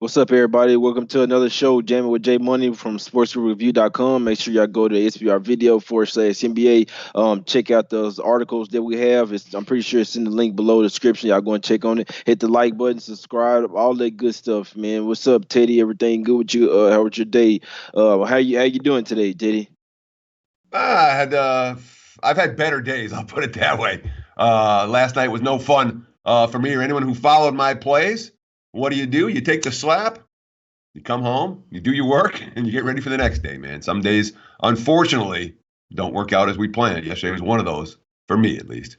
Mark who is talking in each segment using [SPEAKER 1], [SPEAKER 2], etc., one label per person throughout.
[SPEAKER 1] What's up, everybody? Welcome to another show, Jammin with J Money from sportsreview.com. Make sure y'all go to SBR video / NBA. Check out those articles that we have. I'm pretty sure it's in the link below the description. Y'all go and check on it. Hit the like button, subscribe, all that good stuff, man. What's up, Teddy? Everything good with you? How was your day? How you doing today, Teddy?
[SPEAKER 2] I had I've had better days. I'll put it that way. Last night was no fun for me or anyone who followed my plays. What do? You take the slap, you come home, you do your work, and you get ready for the next day, man. Some days, unfortunately, don't work out as we planned. Yesterday was one of those, for me at least.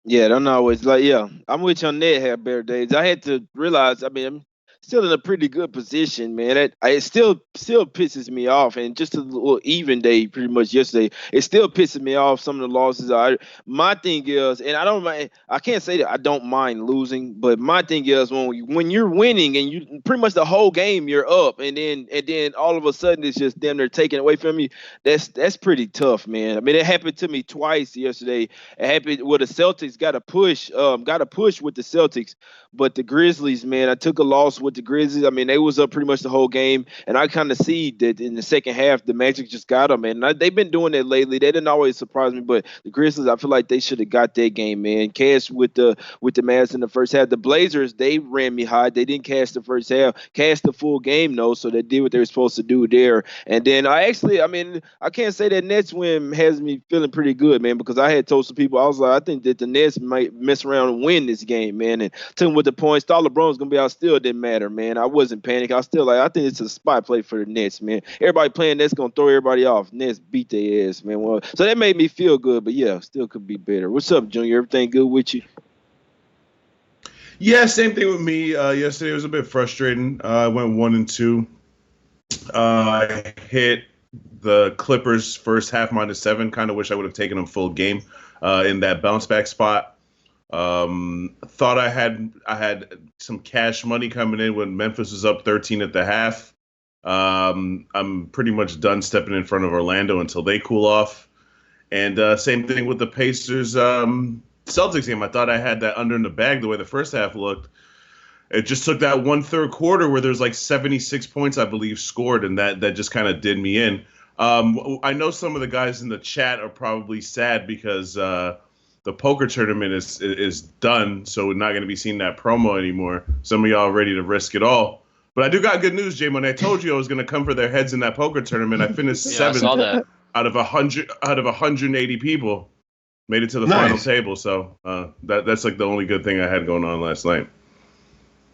[SPEAKER 1] Yeah, I don't always like. Yeah, I'm with you on that. Have better days. I had to realize. I mean, I'm still in a pretty good position, man. It still pisses me off, and just a little even day, pretty much yesterday. It still pisses me off. Some of the losses. My thing is, and I don't mind. I can't say that I don't mind losing, but my thing is when you're winning and you pretty much the whole game you're up, and then all of a sudden it's just them they're taking away from you. That's pretty tough, man. I mean, it happened to me twice yesterday. It happened with the Celtics. Got to push with the Celtics, but the Grizzlies, man, I took a loss with the Grizzlies. I mean, they was up pretty much the whole game, and I kind of see that in the second half, the Magic just got them, man. They've been doing that lately. They didn't always surprise me, but the Grizzlies, I feel like they should have got that game, man. Cash with the Mavs in the first half. The Blazers, they ran me hot. They didn't cash the first half, cash the full game though, so they did what they were supposed to do there. And then I mean, I can't say that Nets win has me feeling pretty good, man, because I had told some people I was like, I think that the Nets might mess around and win this game, man. And took them with the points. Thought LeBron was gonna be out, still didn't matter, man. I wasn't panicked. I was still like, I think it's a spot play for the Nets, man. Everybody playing Nets gonna throw everybody off. Nets beat their ass, man. Well, so that made me feel good, but yeah, still could be better. What's up, Junior? Everything good with you?
[SPEAKER 3] Yeah, same thing with me. Yesterday was a bit frustrating. I went 1-2. I hit the Clippers first half -7. Kind of wish I would have taken them full game in that bounce back spot. Thought I had some cash money coming in when Memphis was up 13 at the half. I'm pretty much done stepping in front of Orlando until they cool off. And same thing with the Pacers Celtics game. I thought I had that under in the bag the way the first half looked. It just took that 1/3 quarter where there's like 76 points, I believe, scored, and that just kind of did me in. I know some of the guys in the chat are probably sad because the poker tournament is done, so we're not going to be seeing that promo anymore. Some of y'all are ready to risk it all. But I do got good news, Jay. When I told you I was going to come for their heads in that poker tournament, I finished seventh out of 180 people. Made it to the final table, so that's like the only good thing I had going on last night.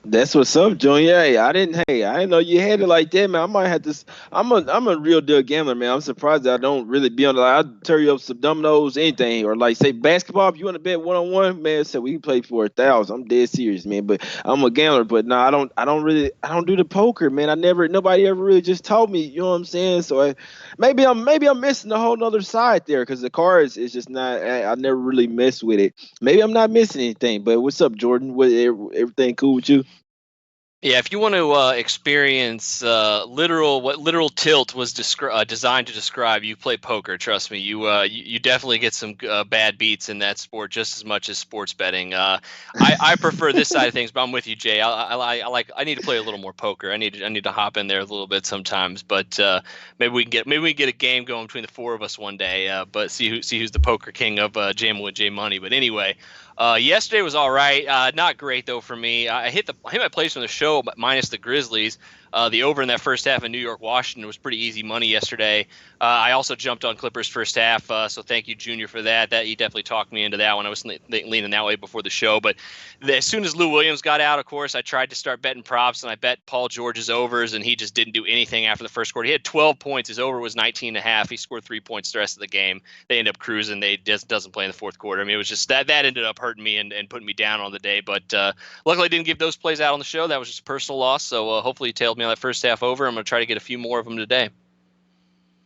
[SPEAKER 1] That's what's up, Junior. I didn't know you had it like that, man. I might have to. I'm a real deal gambler, man. I'm surprised that I don't really be on. Like, I'd turn you up some dominoes, anything, or like say basketball. If you want to bet 1-on-1, man, say we can play for 1,000. I'm dead serious, man. But I'm a gambler. But no, I don't do the poker, man. Nobody ever really just taught me. You know what I'm saying? So maybe I'm missing a whole nother side there because the cards is just not. I never really mess with it. Maybe I'm not missing anything. But what's up, Jordan? Everything cool with you?
[SPEAKER 4] Yeah, if you want to experience what literal tilt was designed to describe, you play poker. Trust me, you definitely get some bad beats in that sport just as much as sports betting. I prefer this side of things, but I'm with you, Jay. I need to play a little more poker. I need to hop in there a little bit sometimes, but maybe we can get a game going between the four of us one day. But see who's the poker king of Jammin with J Money. But anyway. Yesterday was all right. Not great though for me. I hit my place from the show, but minus the Grizzlies. The over in that first half in New York, Washington was pretty easy money yesterday. I also jumped on Clippers first half, so thank you, Junior, for that. That you definitely talked me into that one. I was leaning that way before the show, but as soon as Lou Williams got out, of course, I tried to start betting props, and I bet Paul George's overs, and he just didn't do anything after the first quarter. He had 12 points. His over was 19.5. He scored 3 points the rest of the game. They end up cruising. They just doesn't play in the fourth quarter. I mean, it was just that ended up hurting me and putting me down on the day. But luckily, I didn't give those plays out on the show. That was just a personal loss. So hopefully, you tailed me on that first half over. I'm going to try to get a few more of them today.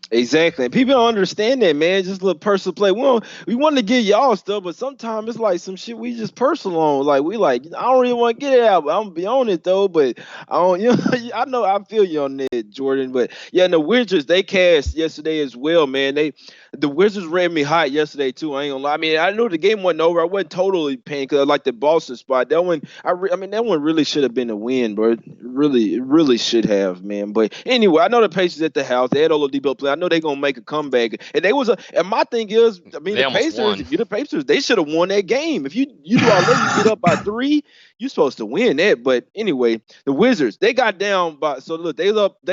[SPEAKER 1] Exactly. People don't understand that, man. Just a little personal play. We want to get y'all stuff, but sometimes it's like some shit we just personal on. Like we like, I don't really want to get it out, but I'm gonna be on it though. But I don't, I know I feel you on that, Jordan. But yeah, and the Wizards they cashed yesterday as well, man. The Wizards ran me hot yesterday too. I ain't gonna lie. I mean, I knew the game wasn't over. I wasn't totally paying because I like the Boston spot. That one, I mean, that one really should have been a win, bro. It really should have, man. But anyway, I know the Pacers at the house. They had Oladipo play. I know they're gonna make a comeback. And and my thing is, I mean,
[SPEAKER 4] They
[SPEAKER 1] the
[SPEAKER 4] almost
[SPEAKER 1] Pacers.
[SPEAKER 4] won.
[SPEAKER 1] If you're the Pacers, they should have won that game. If you do all that, you get up by 3. You're supposed to win that. But anyway, the Wizards they got down by. So look, they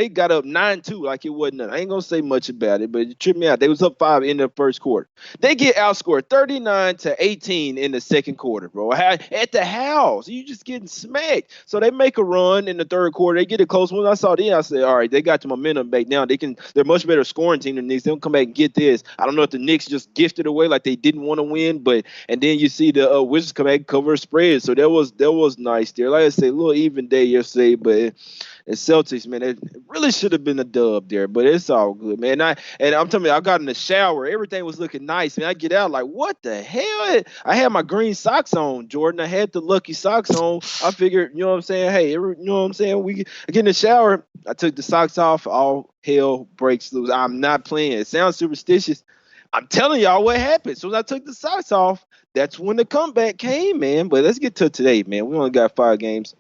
[SPEAKER 1] got up 9-2 like it wasn't nothing. I ain't gonna say much about it, but it tripped me out. They was up 5 in the first quarter. They get outscored 39-18 in the second quarter, bro. At the house, you just getting smacked. So they make a run in the third quarter. They get it close. When I saw it, I said, all right, they got the momentum back now. They're much better scoring team than the Knicks. They'll come back and get this. I don't know if the Knicks just gifted away like they didn't want to win, and then you see the Wizards come back and cover a spread. So that was nice there. Like I said, a little even day yesterday, but and Celtics, man, it really should have been a dub there, but it's all good, man. I'm telling you, I got in the shower, everything was looking nice, man. I get out like, what the hell? I had my green socks on, Jordan. I had the lucky socks on. I figured, you know what I'm saying? Hey, you know what I'm saying? I get in the shower. I took the socks off. All hell breaks loose. I'm not playing. It sounds superstitious. I'm telling y'all what happened. So when I took the socks off, that's when the comeback came, man. But let's get to today, man. We only got 5 games.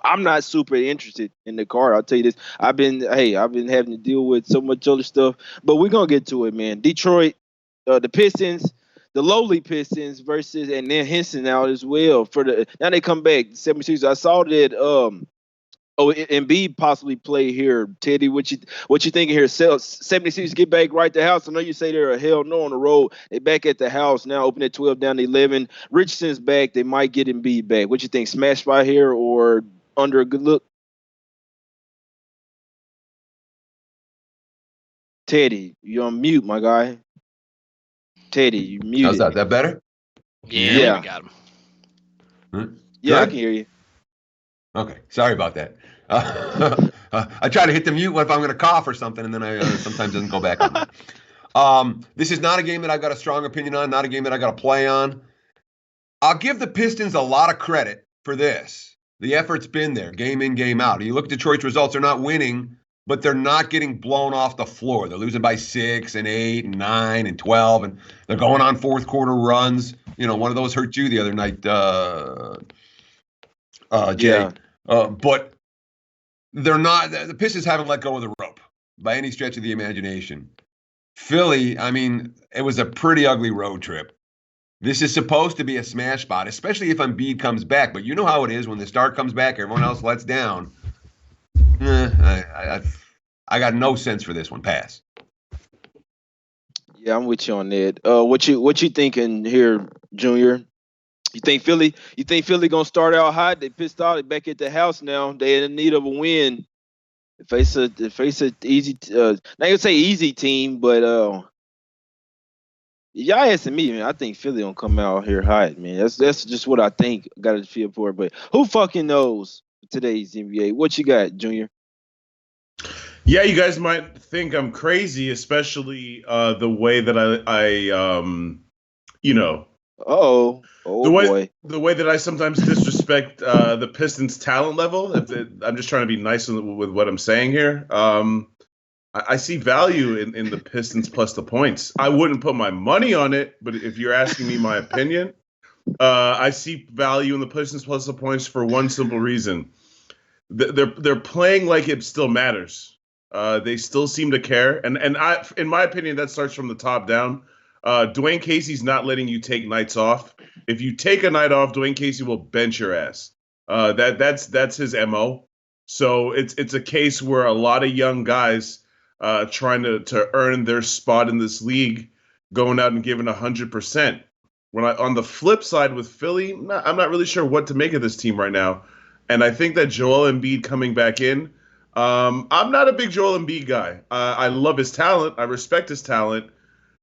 [SPEAKER 1] I'm not super interested in the card. I'll tell you this. I've been having to deal with so much other stuff, but we're gonna get to it, man. Detroit, the Pistons, the lowly Pistons versus, and then Henson out as well now they come back 76. I saw that Embiid possibly play here. Teddy, what you thinking here? 76 get back right to house. I know you say they're a hell no on the road. They back at the house now, open at 12 down to 11. Richardson's back. They might get Embiid back. What you think? Smash by here or under a good look? Teddy, you're on mute, my guy. Teddy, you muted.
[SPEAKER 2] How's that? Is that better?
[SPEAKER 4] Yeah. We got him.
[SPEAKER 1] Yeah, I can hear you.
[SPEAKER 2] Okay, sorry about that. I try to hit the mute if I'm going to cough or something, and then I sometimes doesn't go back on. This is not a game that I've got a strong opinion on, not a game that I got to play on. I'll give the Pistons a lot of credit for this. The effort's been there, game in, game out. You look at Detroit's results, they're not winning, but they're not getting blown off the floor. They're losing by 6 and 8 and 9 and 12, and they're going on fourth quarter runs. You know, one of those hurt you the other night, Jay.
[SPEAKER 1] Yeah.
[SPEAKER 2] But they're not. The Pistons haven't let go of the rope by any stretch of the imagination. Philly, I mean, it was a pretty ugly road trip. This is supposed to be a smash spot, especially if Embiid comes back. But you know how it is when the star comes back, everyone else lets down. I got no sense for this one. Pass.
[SPEAKER 1] Yeah, I'm with you on that. What you thinking here, Junior? You think Philly gonna start out hot? They pissed off. They back at the house now. They in need of a win. They face a easy, not gonna say easy team, but y'all asking me, man. I think Philly gonna come out here hot, man. That's just what I think. Got to feel for it, but who fucking knows today's NBA? What you got, Junior?
[SPEAKER 3] Yeah, you guys might think I'm crazy, especially the way that I you know.
[SPEAKER 1] Boy.
[SPEAKER 3] The way that I sometimes disrespect the Pistons' talent level. I'm just trying to be nice with what I'm saying here. I see value in the Pistons plus the points. I wouldn't put my money on it, but if you're asking me my opinion, I see value in the Pistons plus the points for one simple reason. They're playing like it still matters. They still seem to care, and in my opinion, that starts from the top down. Dwayne Casey's not letting you take nights off. If you take a night off, Dwayne Casey will bench your ass. That's his MO. So it's a case where a lot of young guys trying to earn their spot in this league, going out and giving 100%. On the flip side with Philly, I'm not really sure what to make of this team right now. And I think that Joel Embiid coming back in, I'm not a big Joel Embiid guy. I love his talent. I respect his talent.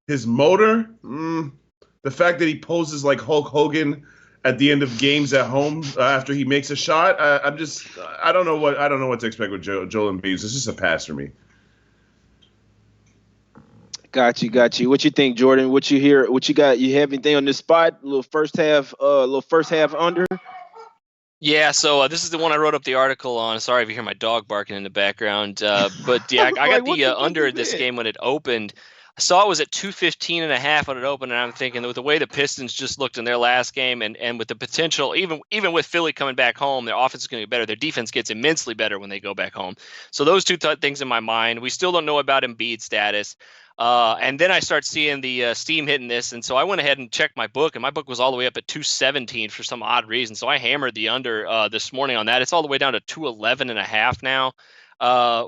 [SPEAKER 3] His motor, the fact that he poses like Hulk Hogan at the end of games at home after he makes a shot, I don't know what to expect with Joel Embiid. It's just a pass for me.
[SPEAKER 1] Got you. What you think, Jordan? What you hear? What you got? You have anything on this spot? A little first half under.
[SPEAKER 4] Yeah, so this is the one I wrote up the article on. Sorry if you hear my dog barking in the background. But yeah, I got
[SPEAKER 1] Like, what
[SPEAKER 4] the
[SPEAKER 1] the fuck
[SPEAKER 4] under
[SPEAKER 1] is
[SPEAKER 4] this
[SPEAKER 1] that?
[SPEAKER 4] game when it opened. I saw it was at 215.5 when it opened, and I'm thinking with the way the Pistons just looked in their last game, and with the potential, even with Philly coming back home, their offense is going to get better. Their defense gets immensely better when they go back home. So those two things in my mind. We still don't know about Embiid's status. And then I start seeing the steam hitting this, and so I went ahead and checked my book, and my book was all the way up at 217 for some odd reason. So I hammered the under this morning on that. It's all the way down to 211.5 now,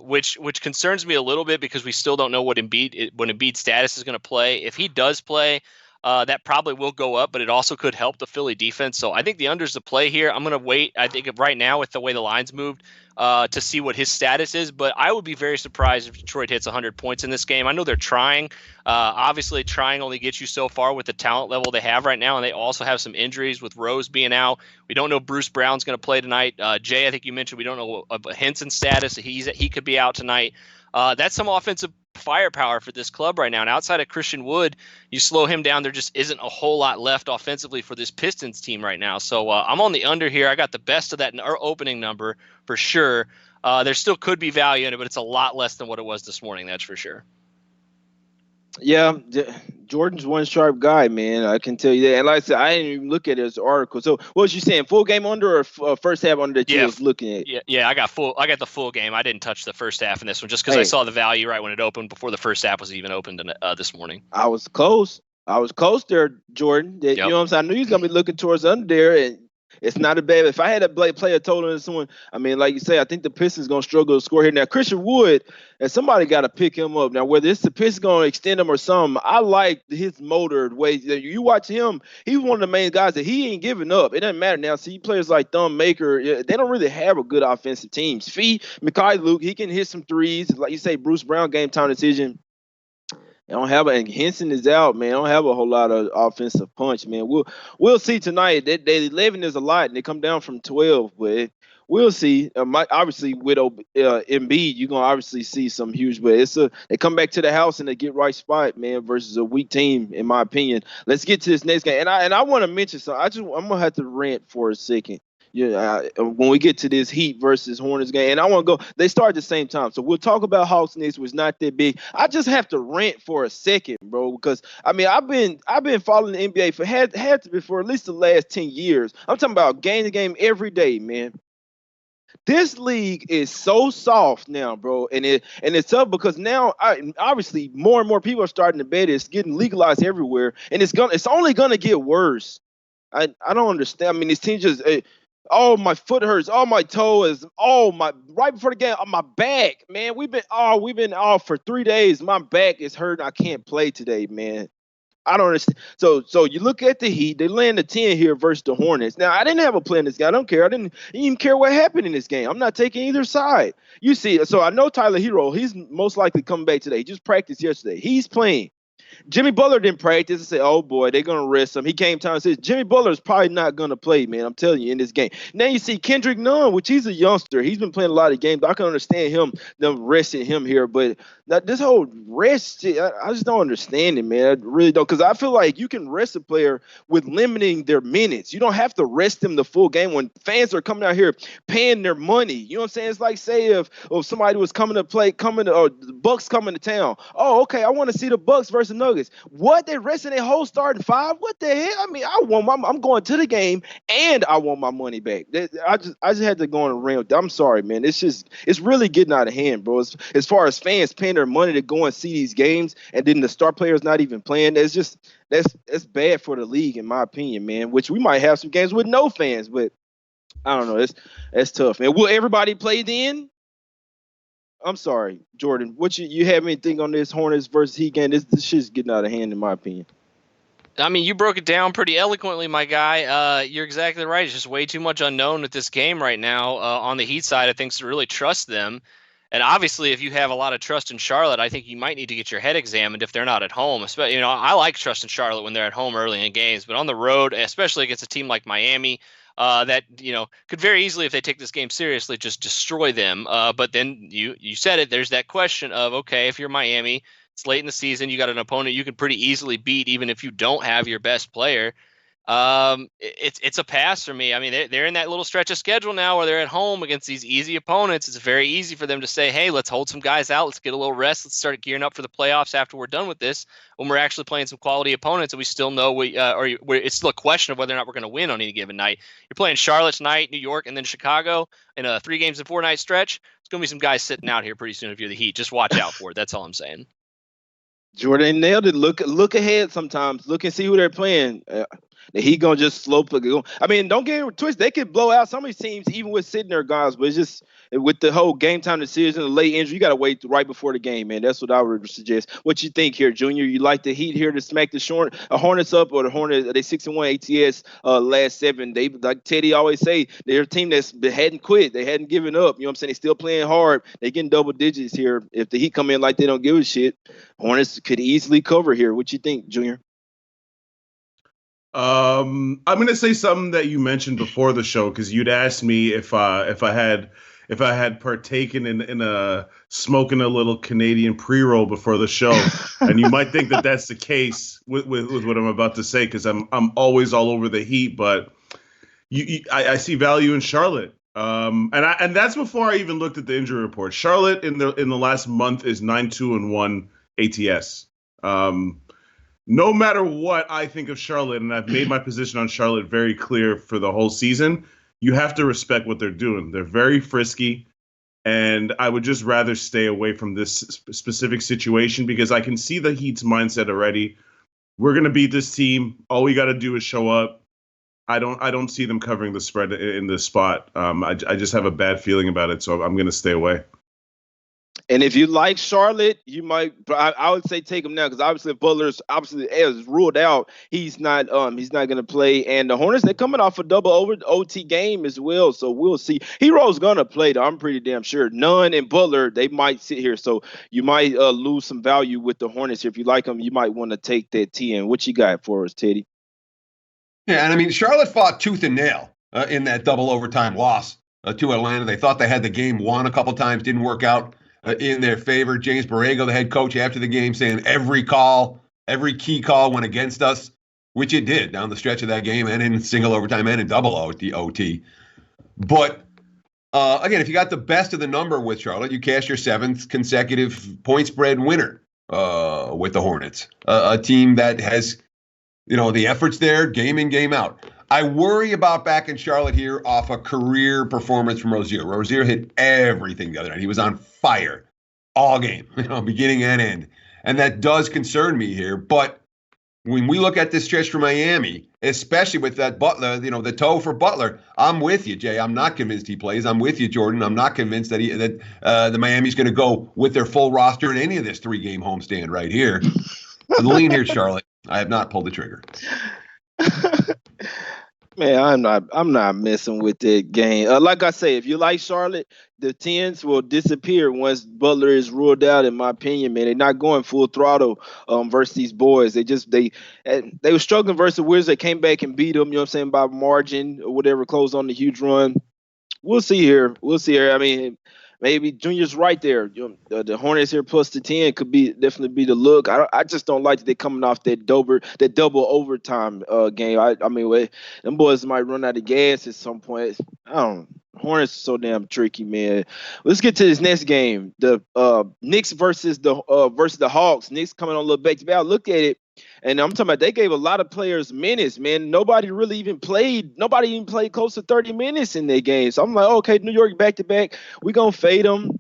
[SPEAKER 4] which concerns me a little bit because we still don't know what Embiid's status is going to play. If he does play, that probably will go up, but it also could help the Philly defense. So I think the under's the play here. I'm going to wait. I think right now with the way the line's moved, to see what his status is, but I would be very surprised if Detroit hits 100 points in this game. I know they're trying. Obviously, trying only gets you so far with the talent level they have right now, and they also have some injuries with Rose being out. We don't know Bruce Brown's going to play tonight. Jay, I think you mentioned we don't know Henson's status. He could be out tonight. That's some offensive firepower for this club right now. And outside of Christian Wood, you slow him down, there just isn't a whole lot left offensively for this Pistons team right now. So I'm on the under here. I got the best of that opening number for sure. There still could be value in it, but it's a lot less than what it was this morning. That's for sure.
[SPEAKER 1] Yeah, Jordan's one sharp guy, man. I can tell you that. And like I said, I didn't even look at his article. So what was you saying? Full game under or first half under that you was looking at?
[SPEAKER 4] Yeah. I got the full game. I didn't touch the first half in this one just because I saw the value right when it opened before the first half was even opened this morning.
[SPEAKER 1] I was close. There, Jordan. You know what I'm saying? I knew he was gonna be looking towards under there, and it's not a bad. If I had to play a total in someone, I mean, like you say, I think the Pistons gonna struggle to score here. Now, Christian Wood, and somebody got to pick him up. Now, whether it's the Pistons gonna extend him or something, I like his motored way. You watch him; he's one of the main guys that he ain't giving up. It doesn't matter now. See, players like Thumb Maker, they don't really have a good offensive team. Fee, Mikhail Luke, he can hit some threes. Like you say, Bruce Brown game time decision. I don't have and Henson is out, man. I don't have a whole lot of offensive punch, man. We'll see tonight. They 11 is a lot, and they come down from 12, but we'll see. Obviously with Embiid, you're gonna obviously see some huge, but they come back to the house and they get right spot, man, versus a weak team, in my opinion. Let's get to this next game, and I want to mention something. I'm gonna have to rant for a second. Yeah, when we get to this Heat versus Hornets game, and I want to go, they start at the same time, so we'll talk about Hawks Knicks, which is not that big. I just have to rant for a second, bro, because I mean I've been following the NBA for had to be for at least the last 10 years. I'm talking about game to game every day, man. This league is so soft now, bro, and it's tough because now obviously more and more people are starting to bet it's getting legalized everywhere, and it's only gonna get worse. I don't understand. I mean, these teams just. Oh, my foot hurts. Oh, my toe is. Oh, my right before the game. Oh, my back, man. We've been off for 3 days. My back is hurting. I can't play today, man. I don't understand. So you look at the Heat. They land the 10 here versus the Hornets. Now I didn't have a play in this game. I don't care. I didn't even care what happened in this game. I'm not taking either side. You see. So I know Tyler Hero. He's most likely coming back today. He just practiced yesterday. He's playing. Jimmy Butler didn't practice and say, oh, boy, they're going to rest him. He came time and said, Jimmy Butler's probably not going to play, man. I'm telling you, in this game. Now you see Kendrick Nunn, which he's a youngster. He's been playing a lot of games. I can understand them resting him here. But this whole rest shit, I just don't understand it, man. I really don't. Because I feel like you can rest a player with limiting their minutes. You don't have to rest them the full game when fans are coming out here paying their money. You know what I'm saying? It's like, say, if somebody was coming to play, or the Bucks coming to town. Oh, okay, I want to see the Bucks versus Nuggets. What, they resting their whole starting five? What the hell? I mean, I'm going to the game and I want my money back. I just had to go on a rant. I'm sorry, man. It's really getting out of hand, bro. As far as fans paying their money to go and see these games and then the star players not even playing, that's bad for the league, in my opinion, man. Which we might have some games with no fans, but I don't know. That's tough, man. Will everybody play then? I'm sorry, Jordan. What you have anything on this Hornets versus Heat game? This shit's getting out of hand, in my opinion.
[SPEAKER 4] I mean, you broke it down pretty eloquently, my guy. You're exactly right. It's just way too much unknown with this game right now. On the Heat side of things, to really trust them. And obviously, if you have a lot of trust in Charlotte, I think you might need to get your head examined if they're not at home. Especially, I like trusting Charlotte when they're at home early in games, but on the road, especially against a team like Miami, that could very easily, if they take this game seriously, just destroy them. But then you said it. There's that question of, okay, if you're Miami, It's late in the season. You got an opponent you can pretty easily beat, even if you don't have your best player. It's a pass for me. I mean, they're in that little stretch of schedule now where they're at home against these easy opponents. It's very easy for them to say, hey, let's hold some guys out. Let's get a little rest. Let's start gearing up for the playoffs after we're done with this, when we're actually playing some quality opponents and we still know it's still a question of whether or not we're going to win on any given night. You're playing Charlotte tonight, New York, and then Chicago in a 3 games and 4 night stretch. It's going to be some guys sitting out here pretty soon if you're the Heat. Just watch out for it. That's all I'm saying.
[SPEAKER 1] Jordan nailed it. Look ahead sometimes. Look and see who they're playing. The Heat gonna just slope it. I mean, don't get it twisted. They could blow out some of these teams even with sitting there guys, but it's just with the whole game time decision, the late injury, you got to wait right before the game, man. That's what I would suggest. What you think here, Junior? You like the Heat here to smack the Hornets up, or the Hornets? They 6-1 ATS last 7. They, like Teddy always say, they're a team that's hadn't quit. They hadn't given up. You know what I'm saying? They still playing hard. They getting double digits here. If the Heat come in like they don't give a shit, Hornets could easily cover here. What you think, Junior?
[SPEAKER 3] I'm gonna say something that you mentioned before the show, because you'd asked me if I had partaken in smoking a little Canadian pre-roll before the show, and you might think that that's the case with what I'm about to say, because I'm always all over the Heat, but I see value in Charlotte, and that's before I even looked at the injury report. Charlotte in the last month is 9-2-1 ATS. No matter what I think of Charlotte, and I've made my position on Charlotte very clear for the whole season, you have to respect what they're doing. They're very frisky, and I would just rather stay away from this specific situation, because I can see the Heat's mindset already. We're going to beat this team. All we got to do is show up. I don't see them covering the spread in this spot. I just have a bad feeling about it, so I'm going to stay away.
[SPEAKER 1] And if you like Charlotte, you might. I would say take him now, because obviously Butler's is ruled out. He's not going to play. And the Hornets, they're coming off a double OT game as well, so we'll see. Hero's gonna play though. I'm pretty damn sure. Nunn and Butler, they might sit here, so you might lose some value with the Hornets. If you like them, you might want to take that TN. What you got for us, Teddy?
[SPEAKER 2] Yeah, and I mean Charlotte fought tooth and nail in that double overtime loss to Atlanta. They thought they had the game won a couple times, didn't work out in their favor. James Borrego, the head coach, after the game saying every key call went against us, which it did down the stretch of that game, and in single overtime and in double OT. But again, if you got the best of the number with Charlotte, you cash your 7th consecutive point spread winner with the Hornets, a team that has, the efforts there game in, game out. I worry about back in Charlotte here off a career performance from Rozier. Rozier hit everything the other night. He was on fire all game, beginning and end. And that does concern me here. But when we look at this stretch for Miami, especially with that Butler, the toe for Butler, I'm with you, Jay. I'm not convinced he plays. I'm with you, Jordan. I'm not convinced that the Miami's going to go with their full roster in any of this 3-game homestand right here. The lean here, Charlotte. I have not pulled the trigger.
[SPEAKER 1] Man, I'm not messing with that game. Like I say, if you like Charlotte, the 10s will disappear once Butler is ruled out, in my opinion, man. They're not going full throttle versus these boys. They were struggling versus the Wizards. They came back and beat them, you know what I'm saying, by margin or whatever, closed on the huge run. We'll see here. I mean, maybe Junior's right there. The Hornets here plus the 10 could definitely be the look. I just don't like that they're coming off that double overtime game. I mean, them boys might run out of gas at some point. I don't know. Hornets are so damn tricky, man. Let's get to this next game. The Knicks versus the Hawks. Knicks coming on a little back-to-back. I looked at it, and I'm talking about they gave a lot of players minutes, man. Nobody even played close to 30 minutes in their game. So I'm like, okay, New York back-to-back. We're going to fade them.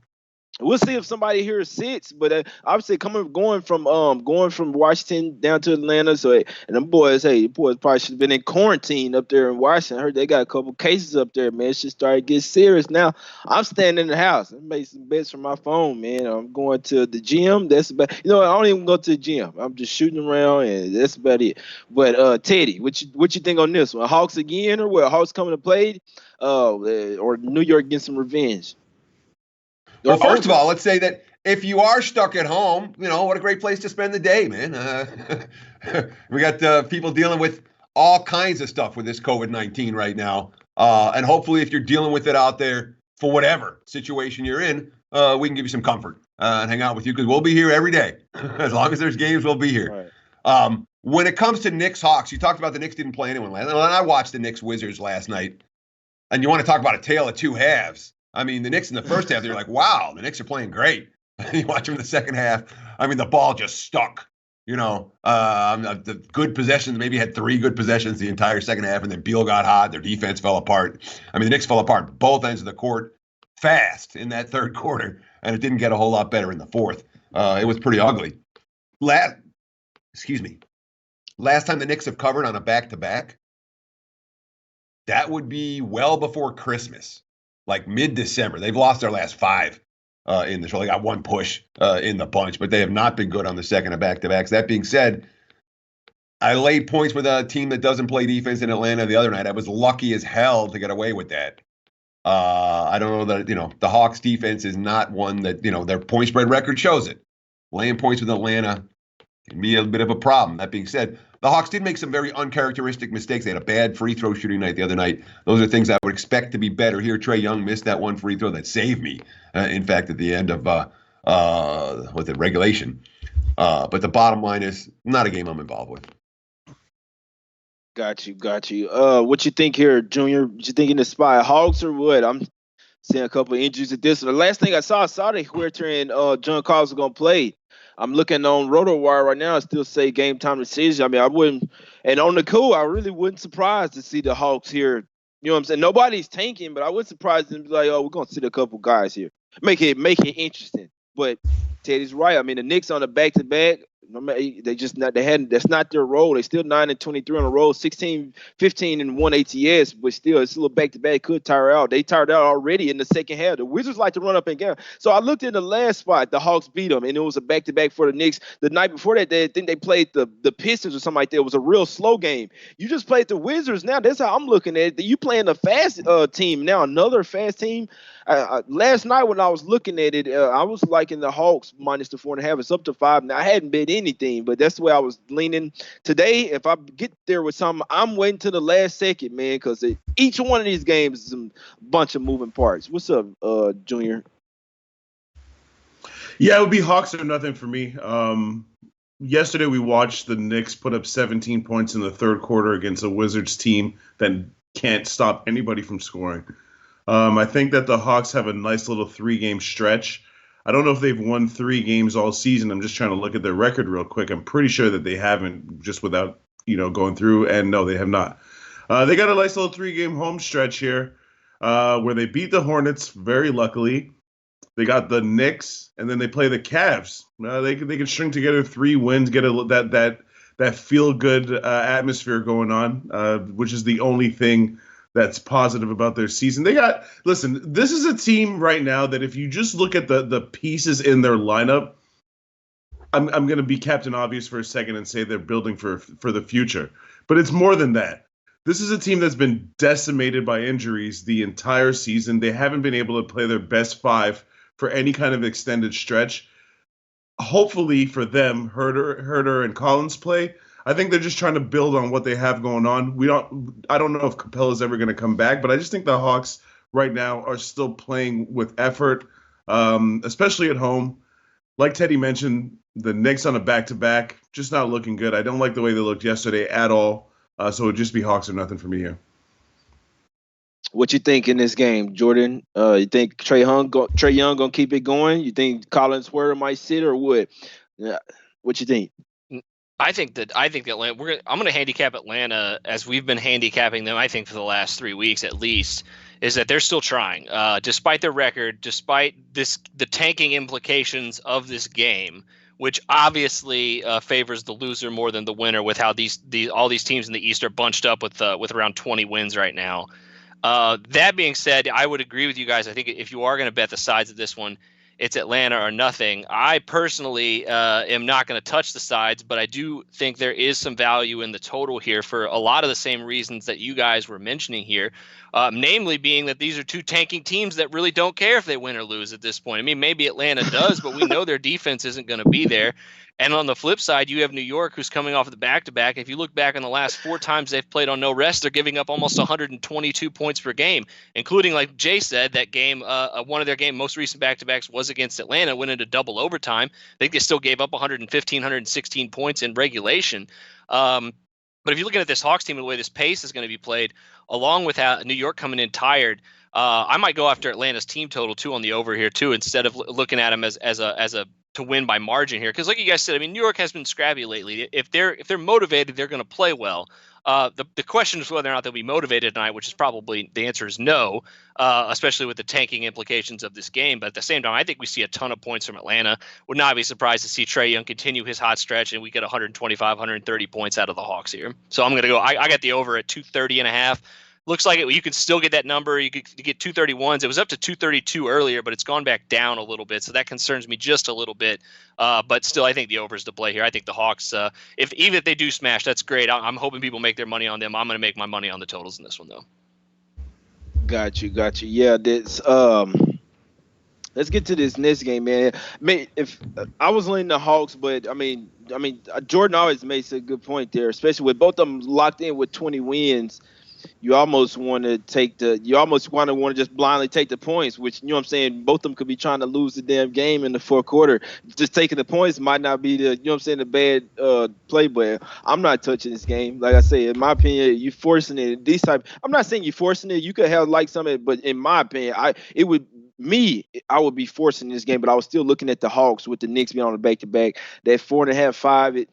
[SPEAKER 1] We'll see if somebody here sits, but obviously going from Washington down to Atlanta. So and them boys probably should have been in quarantine up there in Washington. I heard they got a couple cases up there, man. It should start to get serious now. I'm standing in the house. I made some bets from my phone, man. I'm going to the gym. That's about. I don't even go to the gym. I'm just shooting around, and that's about it. But Teddy, what you think on this one? Hawks again, or what? Hawks coming to play, or New York getting some revenge?
[SPEAKER 2] Well, first of all, let's say that if you are stuck at home, what a great place to spend the day, man. We got people dealing with all kinds of stuff with this COVID-19 right now. And hopefully if you're dealing with it out there for whatever situation you're in, we can give you some comfort and hang out with you because we'll be here every day. As long as there's games, we'll be here. Right. When it comes to Knicks Hawks, you talked about the Knicks didn't play anyone last night. And I watched the Knicks Wizards last night, and you want to talk about a tale of two halves. I mean, the Knicks in the first half, they're like, wow, the Knicks are playing great. You watch them in the second half. I mean, the ball just stuck. The good possessions, maybe had 3 good possessions the entire second half, and then Beal got hot. Their defense fell apart. I mean, the Knicks fell apart both ends of the court fast in that third quarter, and it didn't get a whole lot better in the fourth. It was pretty ugly. Last time the Knicks have covered on a back-to-back, that would be well before Christmas, like mid-December. They've lost their last 5 in the show. They got 1 push in the bunch, but they have not been good on the second of back-to-backs. That being said, I laid points with a team that doesn't play defense in Atlanta the other night. I was lucky as hell to get away with that. I don't know that, the Hawks defense is not one that, their point spread record shows it. Laying points with Atlanta can be a bit of a problem. That being said, the Hawks did make some very uncharacteristic mistakes. They had a bad free throw shooting night the other night. Those are things I would expect to be better. Here, Trae Young missed that 1 free throw that saved me, in fact, at the end of regulation. But the bottom line is not a game I'm involved with.
[SPEAKER 1] Got you. What you think here, Junior? What you think in the spot? Hawks or what? I'm seeing a couple of injuries at this. The last thing I saw they Huerter and John Collins were going to play. I'm looking on RotoWire right now. I still say game time decision. I mean, I wouldn't. And on the cool, I really wouldn't surprise to see the Hawks here. You know what I'm saying? Nobody's tanking, but I wouldn't surprise them to be like, oh, we're going to sit a couple guys here. Make it interesting. But Teddy's right. I mean, the Knicks on the back-to-back, they just not. They hadn't. That's not their role. They still 9-23 on the road, 16, 15 and 1 ATS, but still it's a little back to back. Could tire out. They tired out already in the second half. The Wizards like to run up and down. So I looked in the last spot. The Hawks beat them, and it was a back to back for the Knicks. The night before that, I think they played the Pistons or something like that. It was a real slow game. You just played the Wizards. Now that's how I'm looking at it. You playing a fast team now, another fast team. Last night when I was looking at it, I was liking the Hawks minus the 4.5. It's up to 5. Now I hadn't bet anything, but that's the way I was leaning today. If I get there with something, I'm waiting to the last second, man, because each one of these games is a bunch of moving parts. What's up, Junior?
[SPEAKER 3] Yeah, it would be Hawks or nothing for me. Yesterday we watched the Knicks put up 17 points in the third quarter against a Wizards team that can't stop anybody from scoring. I think that the Hawks have a nice little 3-game stretch. I don't know if they've won 3 games all season. I'm just trying to look at their record real quick. I'm pretty sure that they haven't, just without going through. And no, they have not. They got a nice little 3-game home stretch here where they beat the Hornets very luckily. They got the Knicks, and then they play the Cavs. They can string together 3 wins, get that feel good atmosphere going on, which is the only thing that's positive about their season. Listen, this is a team right now that if you just look at the pieces in their lineup, I'm going to be Captain Obvious for a second and say they're building for the future. But it's more than that. This is a team that's been decimated by injuries the entire season. They haven't been able to play their best 5 for any kind of extended stretch. Hopefully for them, Herter and Collins play. I think they're just trying to build on what they have going on. I don't know if Capella's ever going to come back, but I just think the Hawks right now are still playing with effort, especially at home. Like Teddy mentioned, the Knicks on a back-to-back, just not looking good. I don't like the way they looked yesterday at all. So it would just be Hawks or nothing for me here.
[SPEAKER 1] What you think in this game, Jordan? You think Trae Young gonna keep it going? You think Collins Huerter might sit or what? Yeah. What you think?
[SPEAKER 4] I think Atlanta. I'm going to handicap Atlanta as we've been handicapping them. I think for the last 3 weeks at least, is that they're still trying, despite their record, despite the tanking implications of this game, which obviously favors the loser more than the winner. With how all these teams in the East are bunched up with around 20 wins right now. That being said, I would agree with you guys. I think if you are going to bet the sides of this one, it's Atlanta or nothing. I personally am not going to touch the sides, but I do think there is some value in the total here for a lot of the same reasons that you guys were mentioning here. namely being that these are two tanking teams that really don't care if they win or lose at this point. I mean, maybe Atlanta does, but we know their defense isn't going to be there. And on the flip side, you have New York, who's coming off of the back-to-back. If you look back on the last 4 times they've played on no rest, they're giving up almost 122 points per game, including, like Jay said, that game, one of their most recent back-to-backs was against Atlanta, went into double overtime. I think they still gave up 115, 116 points in regulation. But if you're looking at this Hawks team and the way this pace is going to be played, along with New York coming in tired, I might go after Atlanta's team total too on the over here too, instead of looking at them as a to win by margin here. Because like you guys said, I mean, New York has been scrappy lately. If they're motivated, they're going to play well. The question is whether or not they'll be motivated tonight, which is probably the answer is no, especially with the tanking implications of this game. But at the same time, I think we see a ton of points from Atlanta. Would not be surprised to see Trae Young continue his hot stretch and we get 125, 130 points out of the Hawks here. So I'm going to go. I got the over at 230.5. Looks like you can still get that number. You get 231s. It was up to 232 earlier, but it's gone back down a little bit. So that concerns me just a little bit. But still, I think the over is the play here. I think the Hawks, even if they do smash, that's great. I'm hoping people make their money on them. I'm going to make my money on the totals in this one, though.
[SPEAKER 1] Got you. Yeah, this. Let's get to this next game, man. I mean, if I was leaning the Hawks, but I mean, Jordan always makes a good point there, especially with both of them locked in with 20 wins. You almost want to just blindly take the points, which, you know what I'm saying, both of them could be trying to lose the damn game in the fourth quarter. Just taking the points might not be the bad play, but I'm not touching this game. Like I say, in my opinion, you forcing it. I'm not saying you're forcing it. You could have like some of it, but in my opinion, I would be forcing this game, but I was still looking at the Hawks with the Knicks being on the back-to-back. That 4.5, 5,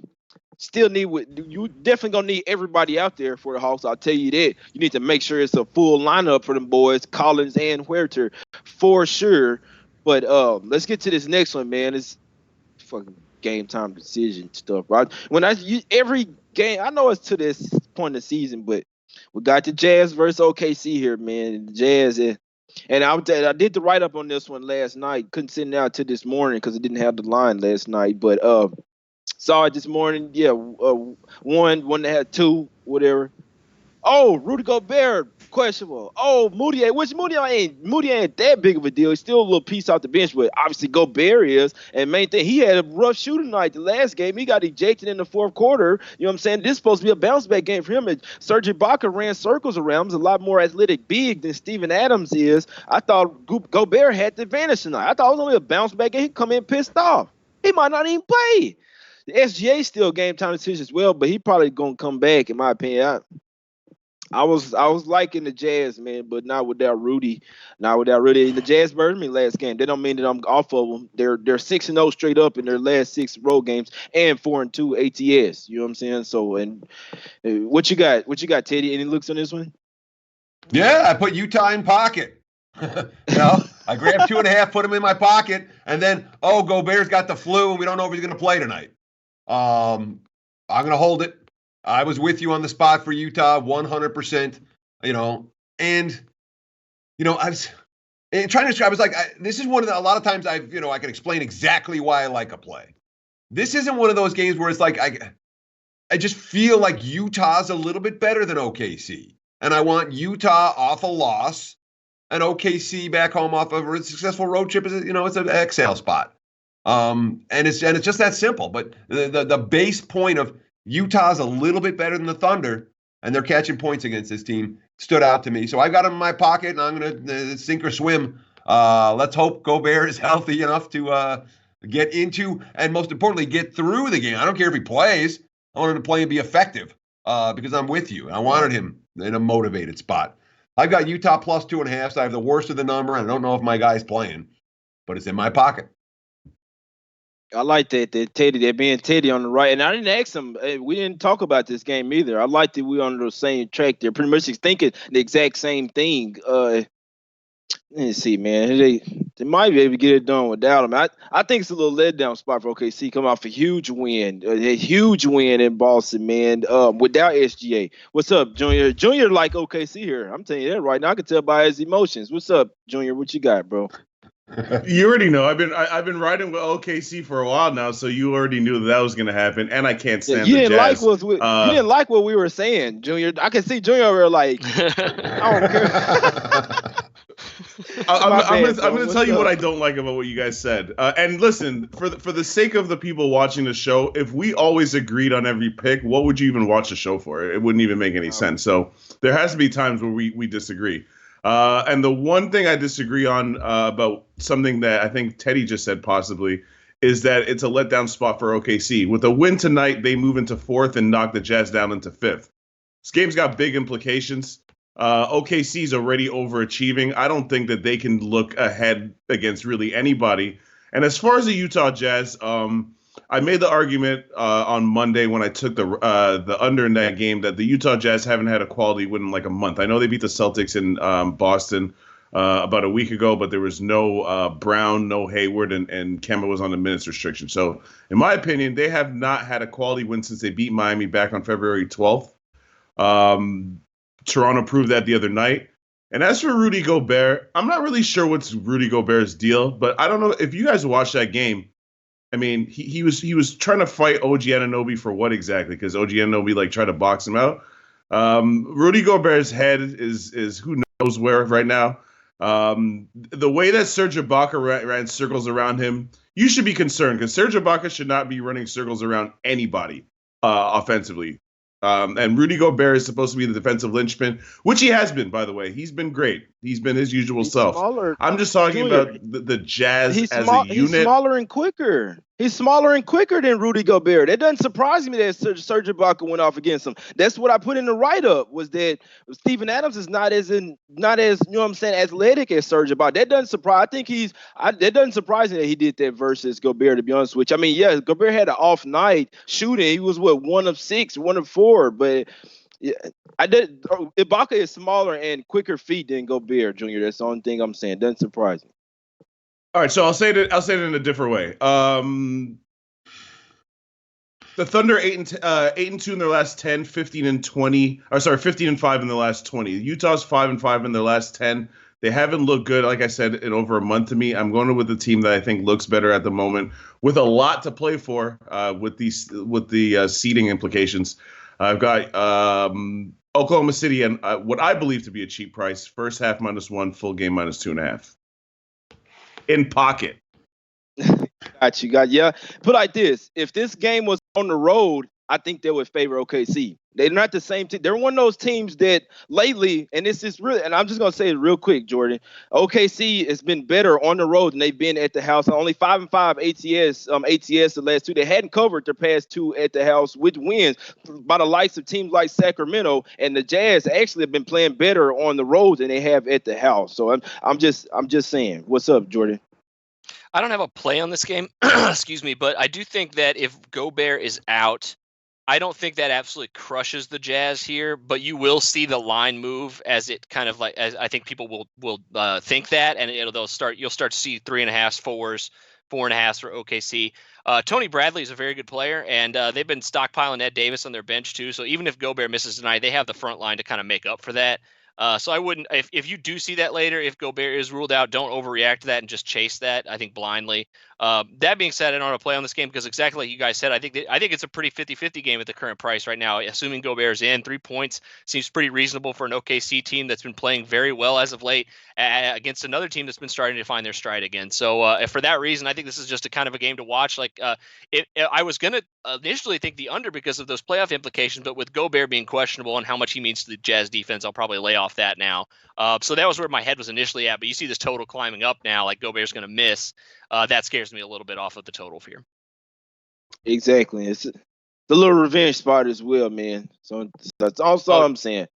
[SPEAKER 1] you definitely gonna need everybody out there for the Hawks. I'll tell you that. You need to make sure it's a full lineup for them boys, Collins and Huerter, for sure. But let's get to this next one, man. It's fucking game time decision stuff, right? Every game, I know it's to this point in the season, but we got the Jazz versus OKC here, man. The Jazz, and I did the write up on this one last night. Couldn't send it out to this morning because it didn't have the line last night, but saw it this morning. Yeah, one that had 2, whatever. Oh, Rudy Gobert, questionable. Oh, Moody ain't that big of a deal. He's still a little piece off the bench, but obviously Gobert is. And main thing, he had a rough shooting night the last game. He got ejected in the fourth quarter. You know what I'm saying? This is supposed to be a bounce back game for him. And Serge Ibaka ran circles around him. He's a lot more athletic big than Steven Adams is. I thought Gobert had the advantage tonight. I thought it was only a bounce back game. He'd come in pissed off. He might not even play. The SGA still game time decision as well, but he probably gonna come back in my opinion. I was liking the Jazz, man, but not without Rudy. The Jazz burned me last game. That don't mean that I'm off of them. They're 6-0 straight up in their last 6 road games and 4-2 ATS. You know what I'm saying? So, and what you got? What you got, Teddy? Any looks on this one?
[SPEAKER 2] Yeah, I put Utah in pocket. I grabbed 2.5, put him in my pocket, and then Gobert's got the flu, and we don't know if he's going to play tonight. I'm going to hold it. I was with you on the spot for Utah, 100%, and, I was trying to describe, I was like, this is one of a lot of times I can explain exactly why I like a play. This isn't one of those games where it's like, I just feel like Utah's a little bit better than OKC, and I want Utah off a loss and OKC back home off of a successful road trip. It's an exhale spot. And it's just that simple. But the base point of Utah's a little bit better than the Thunder, and they're catching points against this team stood out to me. So I got them in my pocket, and I'm going to sink or swim. Let's hope Gobert is healthy enough to get into, and most importantly, get through the game. I don't care if he plays. I want him to play and be effective because I'm with you. I wanted him in a motivated spot. I've got Utah plus 2.5, so I have the worst of the number. I don't know if my guy's playing, but it's in my pocket.
[SPEAKER 1] I like that being Teddy on the right. And I didn't ask him. We didn't talk about this game either. I like that we're on the same track there. Pretty much he's thinking the exact same thing. Let's see, man. They might be able to get it done without him. I think it's a little letdown spot for OKC. Come off a huge win in Boston, man. Without SGA. What's up, Junior? Junior like OKC here. I'm telling you that right now. I can tell by his emotions. What's up, Junior? What you got, bro?
[SPEAKER 3] You already know. I've been riding with OKC for a while now, so you already knew that was going to happen. And I can't
[SPEAKER 1] Yeah,
[SPEAKER 3] stand
[SPEAKER 1] you
[SPEAKER 3] the
[SPEAKER 1] didn't like
[SPEAKER 3] Jazz.
[SPEAKER 1] you didn't like what we were saying, Junior. I can see Junior over like, I don't care.
[SPEAKER 3] I'm
[SPEAKER 1] bro.
[SPEAKER 3] going to tell you what I don't like about what you guys said. And listen, for the sake of the people watching the show, if we always agreed on every pick, what would you even watch the show for? It wouldn't even make any sense. So there has to be times where we disagree. And the one thing I disagree on about something that I think Teddy just said possibly is that it's a letdown spot for OKC. With a win tonight, they move into fourth and knock the Jazz down into fifth. This game's got big implications. OKC's already overachieving. I don't think that they can look ahead against really anybody. And as far as the Utah Jazz, I made the argument on Monday when I took the under in that game that the Utah Jazz haven't had a quality win in like a month. I know they beat the Celtics in Boston about a week ago, but there was no Browne, no Hayward, and Kemba was on the minutes restriction. So in my opinion, they have not had a quality win since they beat Miami back on February 12th. Toronto proved that the other night. And as for Rudy Gobert, I'm not really sure what's Rudy Gobert's deal, but I don't know if you guys watched that game. I mean, he was trying to fight OG Anunoby for what exactly? Because OG Anunoby like tried to box him out. Rudy Gobert's head is who knows where right now. The way that Serge Ibaka ran circles around him, you should be concerned because Serge Ibaka should not be running circles around anybody offensively. And Rudy Gobert is supposed to be the defensive linchpin, which he has been, by the way. He's been great. He's been his usual self. I'm just talking about the Jazz as a unit.
[SPEAKER 1] He's smaller and quicker. He's smaller and quicker than Rudy Gobert. That doesn't surprise me that Serge Ibaka went off against him. That's what I put in the write-up was that Steven Adams is not as you know what I'm saying, athletic as Serge Ibaka. That doesn't surprise. That doesn't surprise me that he did that versus Gobert. To be honest with you, I mean, yeah, Gobert had an off night shooting. He was 1 of 6, 1 of 4, but. Yeah, Ibaka is smaller and quicker feet than Gobert, Junior. That's the only thing I'm saying. Doesn't surprise me.
[SPEAKER 3] All right, so I'll say it in a different way. The Thunder 8-2 in their last 10, 15-20. Or sorry, 15-5 in the last 20. Utah's 5-5 in their last 10. They haven't looked good, like I said, in over a month to me. I'm going with the team that I think looks better at the moment, with a lot to play for with the seeding implications. I've got Oklahoma City and what I believe to be a cheap price. First half -1, full game -2.5. In pocket.
[SPEAKER 1] Got you. Yeah. Put like this. If this game was on the road, I think they would favor OKC. They're not the same team. They're one of those teams that lately, and this is really, and I'm just going to say it real quick, Jordan. OKC has been better on the road than they've been at the house. Only 5-5 ATS the last 2. They hadn't covered their past 2 at the house with wins by the likes of teams like Sacramento, and the Jazz actually have been playing better on the road than they have at the house. So I'm just saying. What's up, Jordan?
[SPEAKER 4] I don't have a play on this game, excuse me, but I do think that if Gobert is out, I don't think that absolutely crushes the Jazz here, but you will see the line move as it kind of like, as I think people will think that, and you'll start to see 3.5s, 4s, 4.5s for OKC. Tony Bradley is a very good player, and they've been stockpiling Ed Davis on their bench too. So even if Gobert misses tonight, they have the front line to kind of make up for that. So I wouldn't, if you do see that later, if Gobert is ruled out, don't overreact to that and just chase that, I think, blindly. That being said, I don't want to play on this game because exactly like you guys said, I think it's a pretty 50-50 game at the current price right now. Assuming Gobert's in, 3 points seems pretty reasonable for an OKC team that's been playing very well as of late against another team that's been starting to find their stride again. So for that reason, I think this is just a kind of a game to watch. Like I was going to initially think the under because of those playoff implications, but with Gobert being questionable and how much he means to the Jazz defense, I'll probably lay off that now. So that was where my head was initially at, but you see this total climbing up now, like Gobert's going to miss. That scares me a little bit off of the total here.
[SPEAKER 1] Exactly. It's the little revenge spot as well, man. So that's also all I'm saying.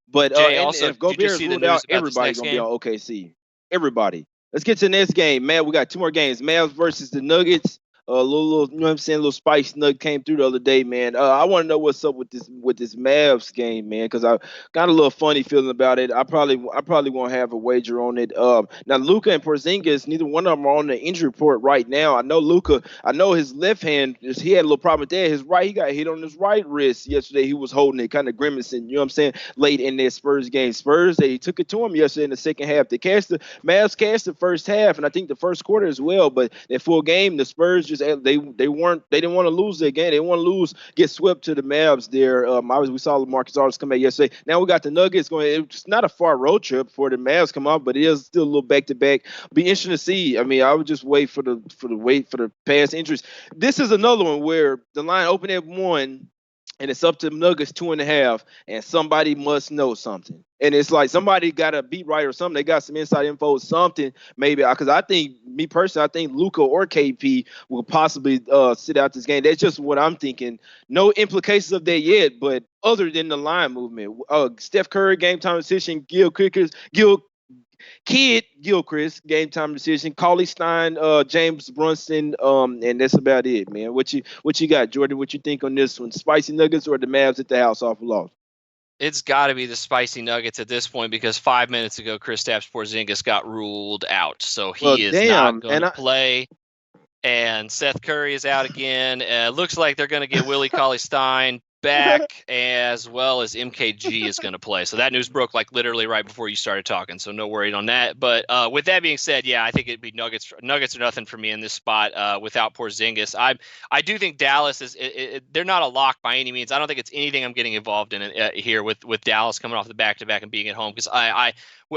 [SPEAKER 1] But
[SPEAKER 4] Jay, also,
[SPEAKER 1] if Gobert is ruled out, everybody's going to be on OKC. Everybody. Let's get to the next game, man. We got 2 more games. Mavs versus the Nuggets. little, you know what I'm saying, little spice nugget came through the other day, man. I want to know what's up with this Mavs game, man, because I got a little funny feeling about it. I probably won't have a wager on it. Now Luka and Porzingis, neither one of them are on the injury report right now. I know Luka. I know his left hand, he had a little problem with that. His right, he got hit on his right wrist yesterday. He was holding it, kind of grimacing. You know what I'm saying? Late in their Spurs game, they took it to him yesterday in the second half. Mavs cashed the first half, and I think the first quarter as well. But that full game, the Spurs just they didn't want to lose their game. They didn't want to get swept to the Mavs there. Obviously we saw LaMarcus Aldridge come back yesterday. Now we got the Nuggets going. It's not a far road trip for the Mavs come out, but it is still a little back to back. Be interesting to see. I mean, I would just wait for the past interest. This is another one where the line opened at 1. And it's up to Nuggets 2.5, and somebody must know something. And it's like somebody got a beat right or something. They got some inside info, something maybe. Because I think Luka or KP will possibly sit out this game. That's just what I'm thinking. No implications of that yet, but other than the line movement, Steph Curry game time decision, Gilchrist game time decision, Cauley Stein, James Brunson, and that's about it, man. What you got, Jordan? What you think on this one? Spicy Nuggets or the Mavs at the house off a loss?
[SPEAKER 4] It's got to be the Spicy Nuggets at this point because 5 minutes ago, Kristaps Porzingis got ruled out, so he is not going to play. And Seth Curry is out again. Looks like they're going to get Willie Cauley-Stein back, as well as MKG is going to play. So that news broke like literally right before you started talking, so no worry on that. But with that being said, yeah, I think it'd be Nuggets are nothing for me in this spot without Porzingis. I do think Dallas is they're not a lock by any means. I don't think it's anything I'm getting involved in here with Dallas coming off the back-to-back and being at home, because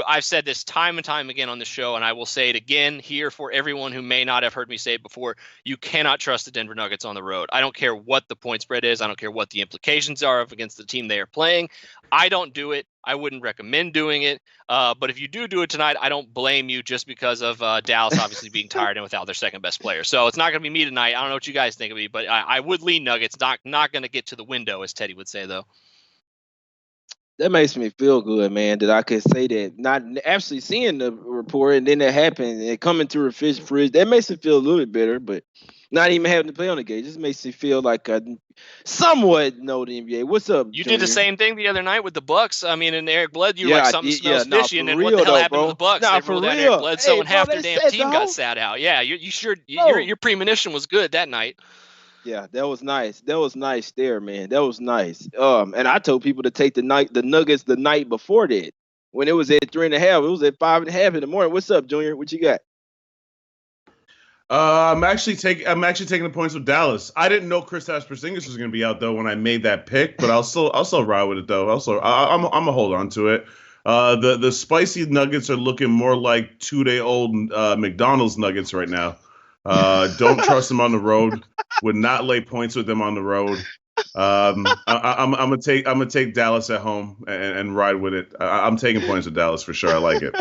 [SPEAKER 4] I've said this time and time again on the show, and I will say it again here for everyone who may not have heard me say it before. You cannot trust the Denver Nuggets on the road. I don't care what the point spread is. I don't care what the implications are against the team they are playing. I don't do it. I wouldn't recommend doing it. But if you do it tonight, I don't blame you just because of Dallas obviously being tired and without their second best player. So it's not going to be me tonight. I don't know what you guys think of me, but I would lean Nuggets. Not going to get to the window, as Teddy would say, though.
[SPEAKER 1] That makes me feel good, man, that I could say that. Not actually seeing the report and then that happened and coming through a fridge. That makes me feel a little bit better, but not even having to play on the game just makes me feel like I somewhat know the NBA. What's up,
[SPEAKER 4] You
[SPEAKER 1] Junior?
[SPEAKER 4] did the same thing the other night with the Bucks. I mean, and Eric Bled, you were like, something smells fishy, and then what the hell happened to the Bucks? They ruled out Eric Bledsoe, and half their damn team got sat out. Yeah, your premonition was good that night.
[SPEAKER 1] Yeah, that was nice. That was nice there, man. That was nice. And I told people to take the Nuggets the night before that. When it was at 3.5, it was at 5.5 in the morning. What's up, Junior? What you got?
[SPEAKER 3] I'm actually taking the points with Dallas. I didn't know Kristaps Porzingis was going to be out though when I made that pick, but I'll still ride with it though. I'm gonna hold on to it. The spicy Nuggets are looking more like 2-day-old McDonald's nuggets right now. Don't trust them on the road. Would not lay points with them on the road. I'm gonna take Dallas at home and ride with it. I'm taking points with Dallas for sure. I like it.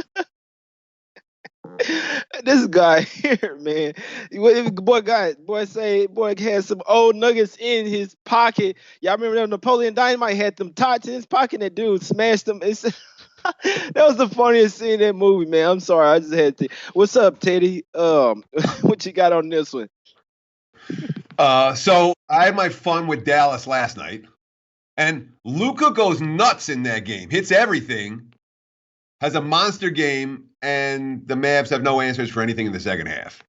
[SPEAKER 1] This guy here, man. Boy had some old nuggets in his pocket. Y'all remember that Napoleon Dynamite had them tots in his pocket? And that dude smashed them. That was the funniest scene in that movie, man. I'm sorry, I just had to. What's up, Teddy? What you got on this one?
[SPEAKER 2] So I had my fun with Dallas last night, and Luka goes nuts in that game, hits everything, has a monster game, and the Mavs have no answers for anything in the second half.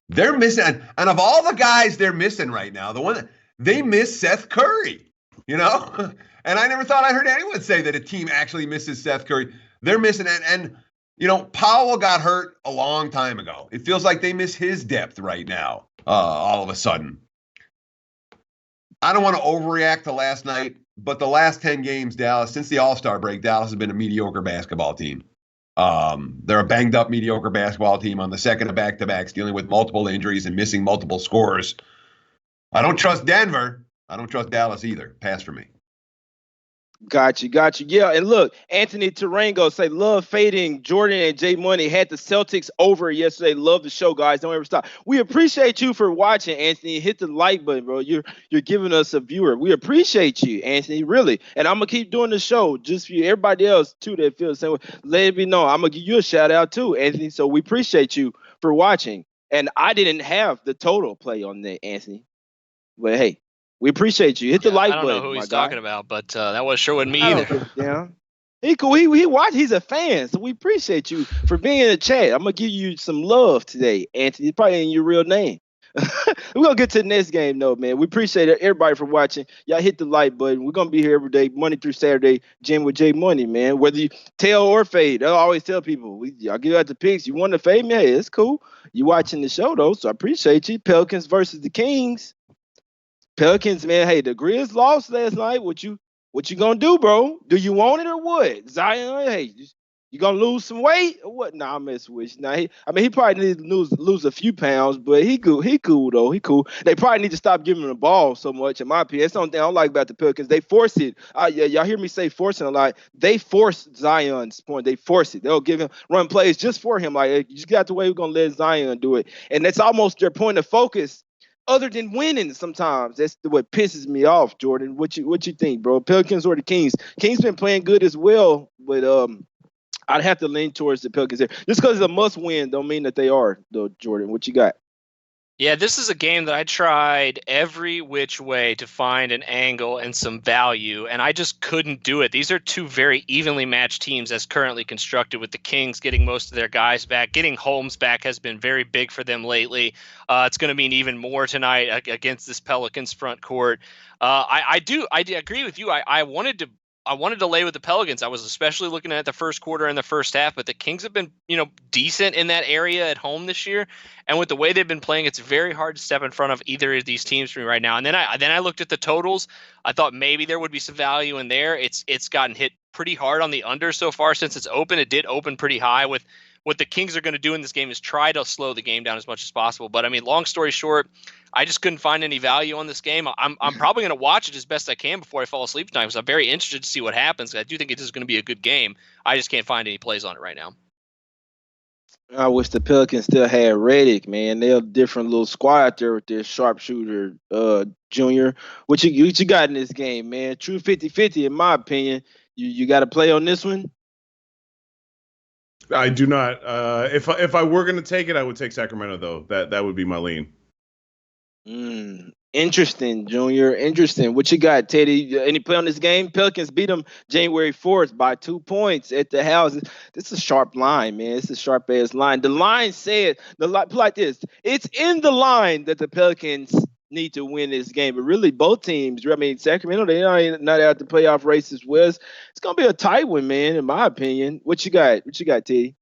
[SPEAKER 2] They're missing, and of all the guys they're missing right now, they miss Seth Curry, you know? And I never thought I heard anyone say that a team actually misses Seth Curry. They're missing it. And, you know, Powell got hurt a long time ago. It feels like they miss his depth right now, all of a sudden. I don't want to overreact to last night, but the last 10 games, Dallas, since the All-Star break, Dallas has been a mediocre basketball team. They're a banged-up, mediocre basketball team on the second of back-to-backs, dealing with multiple injuries and missing multiple scores. I don't trust Denver. I don't trust Dallas either. Pass for me.
[SPEAKER 1] Got you. Yeah, and look, Anthony Tarango say love fading. Jordan and Jay Money had the Celtics over yesterday. Love the show, guys. Don't ever stop. We appreciate you for watching, Anthony. Hit the like button, bro. You're giving us a viewer. We appreciate you, Anthony, really. And I'm gonna keep doing the show just for you. Everybody else too that feels the same way. Let me know. I'm gonna give you a shout out too, Anthony. So we appreciate you for watching. And I didn't have the total play on that, Anthony. But hey, we appreciate you. Hit the like
[SPEAKER 4] I don't know
[SPEAKER 1] button,
[SPEAKER 4] who
[SPEAKER 1] my
[SPEAKER 4] he's
[SPEAKER 1] guy.
[SPEAKER 4] talking about, but that was sure wasn't me
[SPEAKER 1] I
[SPEAKER 4] either.
[SPEAKER 1] don't give a damn. He cool. He watch. He's a fan, so we appreciate you for being in the chat. I'm gonna give you some love today, Anthony. It's probably in your real name. We're gonna get to the next game, though, man. We appreciate everybody for watching. Y'all hit the like button. We're gonna be here every day, Monday through Saturday, Jim with J Money, man. Whether you tail or fade, I always tell people, y'all give out the picks. You want to fade me? Hey, it's cool. You watching the show though, so I appreciate you. Pelicans versus the Kings. Pelicans, man. Hey, the Grizz lost last night. What you gonna do, bro? Do you want it or what? Zion, hey, you gonna lose some weight or what? Nah, I'm messing with you. Nah, he probably need to lose a few pounds, but he cool though. He cool. They probably need to stop giving him the ball so much, in my opinion. That's the only thing I don't like about the Pelicans. They force it. Yeah, y'all hear me say forcing a lot. They force Zion's point. They force it. They'll give him run plays just for him. Like, hey, you just got the way we're gonna let Zion do it, and that's almost their point of focus. Other than winning, sometimes that's what pisses me off, Jordan. What you think, bro? Pelicans or the Kings? Kings been playing good as well, but I'd have to lean towards the Pelicans here. Just because it's a must-win, don't mean that they are, though, Jordan. What you got?
[SPEAKER 4] Yeah, this is a game that I tried every which way to find an angle and some value, and I just couldn't do it. These are two very evenly matched teams as currently constructed, with the Kings getting most of their guys back. Getting Holmes back has been very big for them lately. It's going to mean even more tonight against this Pelicans front court. I agree with you. I wanted to lay with the Pelicans. I was especially looking at the first quarter and the first half, but the Kings have been, decent in that area at home this year. And with the way they've been playing, it's very hard to step in front of either of these teams for me right now. And then I looked at the totals. I thought maybe there would be some value in there. It's gotten hit pretty hard on the under so far since it's open. It did open pretty high. With what the Kings are going to do in this game is try to slow the game down as much as possible. But I mean, long story short, I just couldn't find any value on this game. I'm probably going to watch it as best I can before I fall asleep tonight, because I'm very interested to see what happens. I do think it is going to be a good game. I just can't find any plays on it right now.
[SPEAKER 1] I wish the Pelicans still had Redick, man. They're a different little squad out there with their sharpshooter, Junior. What you got in this game, man? True 50-50, in my opinion. You got to play on this one?
[SPEAKER 3] I do not. If I were going to take it, I would take Sacramento, though. That would be my lean.
[SPEAKER 1] Interesting, Junior. Interesting. What you got, Teddy? Any play on this game? Pelicans beat them January 4th by 2 points at the house. This is a sharp line, man. It's a sharp ass line. The line said like this. It's in the line that the Pelicans need to win this game. But really, both teams. I mean, Sacramento, they're not out the playoff race as well. It's gonna be a tight one, man. In my opinion. What you got? What you got, Teddy?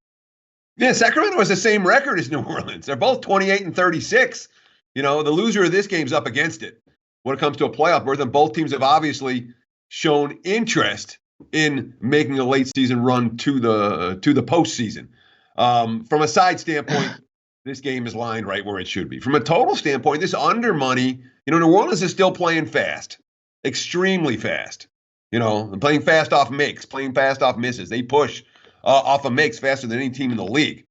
[SPEAKER 2] Yeah, Sacramento has the same record as New Orleans. They're both 28-36. The loser of this game's up against it when it comes to a playoff berth, and both teams have obviously shown interest in making a late season run to the postseason. From a side standpoint, this game is lined right where it should be. From a total standpoint, this under money, New Orleans is still playing fast, extremely fast. Playing fast off makes, playing fast off misses. They push off of makes faster than any team in the league.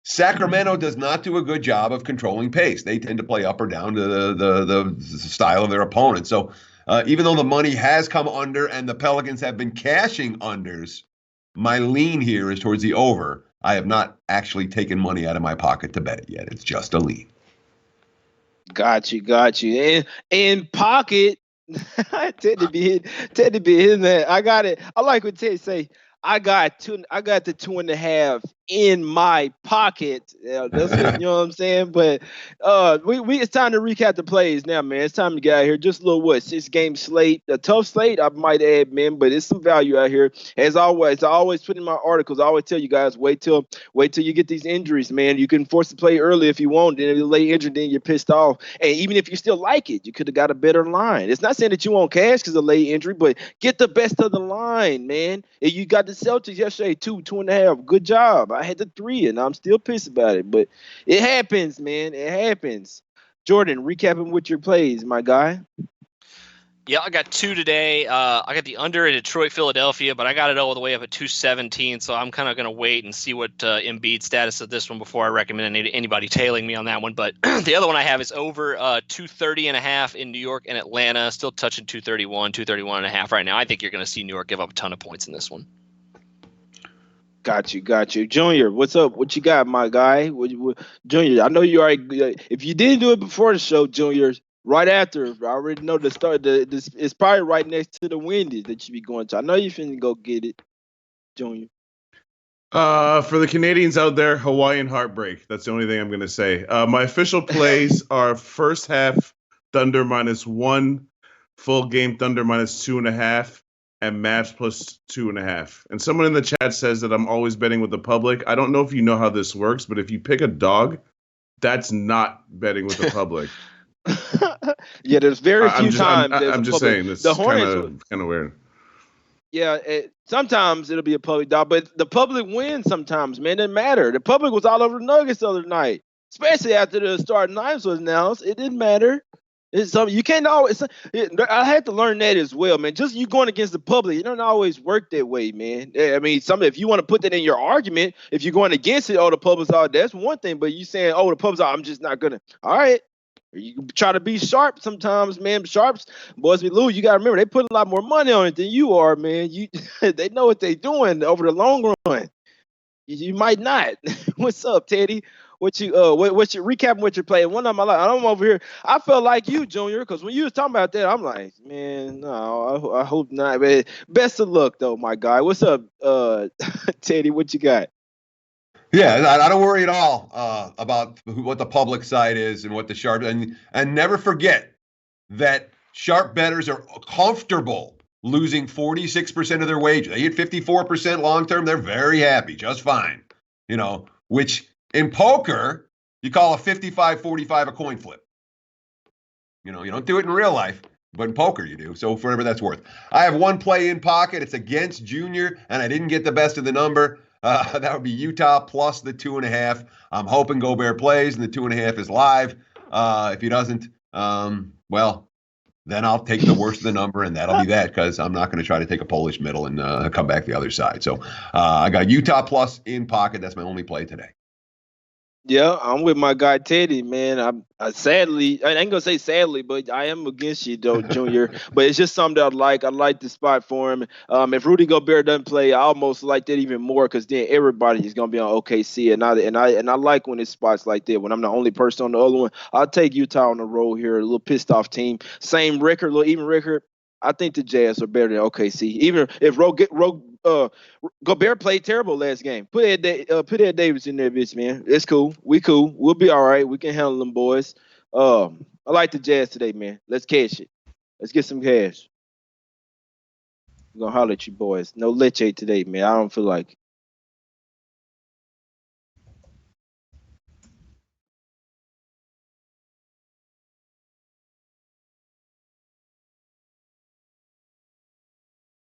[SPEAKER 2] Sacramento does not do a good job of controlling pace. They tend to play up or down to the style of their opponent. So even though the money has come under and the Pelicans have been cashing unders, my lean here is towards the over. I have not actually taken money out of my pocket to bet it yet. It's just a lean.
[SPEAKER 1] Got you. And pocket, Ted to be hitting that. I got it. I like what Ted say. I got the 2.5 in my pocket. That's what, you know what I'm saying? But we it's time to recap the plays now, man. It's time to get out here. Just a little 6-game slate. A tough slate, I might add, man, but it's some value out here. As always, I always put in my articles, I always tell you guys, wait till you get these injuries, man. You can force the play early if you want. Then if you lay injured, then you're pissed off. And even if you still like it, you could have got a better line. It's not saying that you won't cash because of late injury, but get the best of the line, man. And you got the Celtics yesterday, 2.5. Good job. I had the 3, and I'm still pissed about it. But it happens, man. It happens. Jordan, recapping with your plays, my guy.
[SPEAKER 4] Yeah, I got 2 today. I got the under at Detroit, Philadelphia, but I got it all the way up at 217, so I'm kind of going to wait and see what Embiid's status of this one before I recommend anybody tailing me on that one. But the other one I have is over 230.5 in New York and Atlanta, still touching 231.5 right now. I think you're going to see New York give up a ton of points in this one.
[SPEAKER 1] Got you. Junior, what's up? What you got, my guy? Junior, I know you already. If you didn't do it before the show, Junior, right after, I already know the start. This it's probably right next to the Wendy's that you be going to. I know you finna go get it, Junior.
[SPEAKER 3] For the Canadians out there, Hawaiian heartbreak. That's the only thing I'm going to say. My official plays are first half Thunder -1, full game Thunder -2.5, and Mavs +2.5. And someone in the chat says that I'm always betting with the public. I don't know if you know how this works, but if you pick a dog, that's not betting with the public.
[SPEAKER 1] Yeah, there's very few times.
[SPEAKER 3] I'm just saying this is kind of weird.
[SPEAKER 1] Yeah, sometimes it'll be a public dog, but the public wins sometimes, man. It doesn't matter. The public was all over the Nuggets the other night, especially after the starting lineups was announced. It didn't matter. It's something you can't always. I had to learn that as well, man. Just you going against the public, it don't always work that way, man. I mean, if you want to put that in your argument, if you're going against it, oh, the public's out, that's one thing. But you saying, oh, the public's out, I'm just not gonna. All right. You try to be sharp sometimes, man. Sharps, boys, we lose. You got to remember, they put a lot more money on it than you are, man. They know what they're doing over the long run. You might not. What's up, Teddy? What you recapping what you're playing? One of them, I'm over here. I felt like you, Junior, because when you was talking about that, I'm like, man, no, I hope not. Man. Best of luck, though, my guy. What's up, Teddy? What you got?
[SPEAKER 2] Yeah, I don't worry at all about what the public side is and what the sharp and never forget that sharp bettors are comfortable losing 46% of their wages. They get 54% long term. They're very happy, just fine. Which in poker you call a 55-45 a coin flip. You don't do it in real life, but in poker you do. So for whatever that's worth, I have one play in pocket. It's against Junior, and I didn't get the best of the number. That would be Utah plus the 2.5. I'm hoping Gobert plays and the 2.5 is live. If he doesn't, well, then I'll take the worst of the number, and that'll be that, because I'm not going to try to take a Polish middle and come back the other side. So I got Utah plus in pocket. That's my only play today.
[SPEAKER 1] Yeah, I'm with my guy Teddy, man. I sadly, I ain't gonna say sadly, but I am against you, though, Junior. But it's just something that I like. I like the spot for him. If Rudy Gobert doesn't play, I almost like that even more, because then everybody is gonna be on OKC, and I like when it's spots like that. When I'm the only person on the other one, I'll take Utah on the road here. A little pissed off team, same record, little even record. I think the Jazz are better than OKC. Even if Gobert played terrible last game. Put Ed Davis in there, bitch, man. It's cool. We cool. We'll be all right. We can handle them, boys. I like the Jazz today, man. Let's cash it. Let's get some cash. We're going to holler at you, boys. No leche today, man. I don't feel like it.